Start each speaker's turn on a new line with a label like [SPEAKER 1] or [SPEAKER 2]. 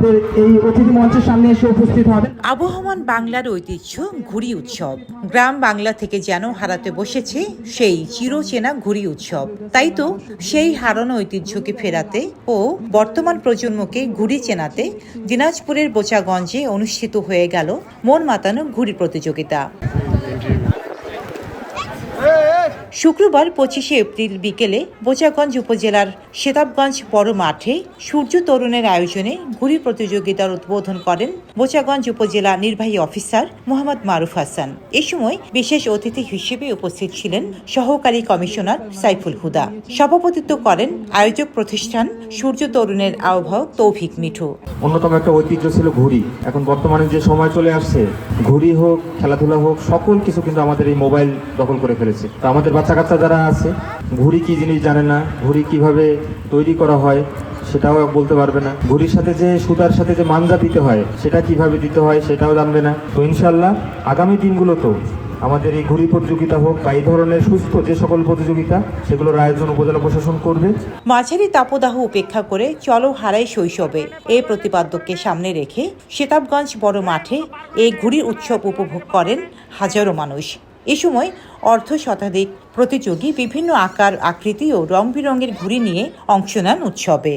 [SPEAKER 1] আমাদের এই অতিথি মঞ্চের সামনে এসে উপস্থিত হবেন।
[SPEAKER 2] আবহমান বাংলার ঐতিহ্য ঘুড়ি উৎসব গ্রাম বাংলা থেকে যেন হারাতে বসেছে সেই চিরচেনা ঘুড়ি উৎসব। তাই তো সেই হারানো ঐতিহ্যকে ফেরাতে ও বর্তমান প্রজন্মকে ঘুড়ি চেনাতে দিনাজপুরের বোচাগঞ্জে অনুষ্ঠিত হয়ে গেল মন মাতানো ঘুড়ি প্রতিযোগিতা। শুক্রবার 25শে এপ্রিল বিকেলে বোচাগঞ্জ উপজেলার সেতাবগঞ্জ বড় মাঠে সূর্য তরুণের আয়োজনে ঘুড়ি প্রতিযোগিতার উদ্বোধন করেন বোচাগঞ্জ উপজেলা নির্বাহী অফিসার মোহাম্মদ মারুফ হাসান। এ সময় বিশেষ অতিথি হিসেবে উপস্থিত ছিলেন সহকারী কমিশনার সাইফুল হুদা। সভাপতিত্ব করেন আয়োজক প্রতিষ্ঠান সূর্য তরুণের আহ্বায়ক তৌফিক মিঠু।
[SPEAKER 3] অন্যতম একটা ঐতিহ্য ছিল ঘুড়ি। এখন বর্তমানে যে সময় চলে আসছে, ঘুড়ি হোক খেলাধুলা হোক সকল কিছু কিন্তু আমাদের এই মোবাইল দখল করে ফেলেছে। তো আমাদের বাচ্চা কাচ্চা যারা আছে ঘুড়ি কি জিনিস জানে না, ঘুড়ি কিভাবে তৈরি করা হয় সেটাও বলতে পারবে না, ঘুড়ির সাথে যে সুতার সাথে যে মাঞ্জা দিতে হয় সেটা কিভাবে দিতে হয় সেটাও জানবে না। তো ইনশাল্লাহ আগামী দিনগুলোতেও আমাদের এই ঘুড়ি প্রতিযোগিতা হোক বা এই ধরনের সুস্থ যে সকল প্রতিযোগিতা সেগুলোর আয়োজন উপজেলা প্রশাসন করবে।
[SPEAKER 2] মাঝারি তাপদাহ উপেক্ষা করে চলো হারাই শৈশবে এই প্রতিপাদ্যকে সামনে রেখে সেতাবগঞ্জ বড় মাঠে এই ঘুড়ির উৎসব উপভোগ করেন হাজারো মানুষ। এ সময় অর্ধ শতাধিক প্রতিযোগী বিভিন্ন আকার আকৃতি ও রং বেরঙের ঘুড়ি নিয়ে অংশ নেন উৎসবে।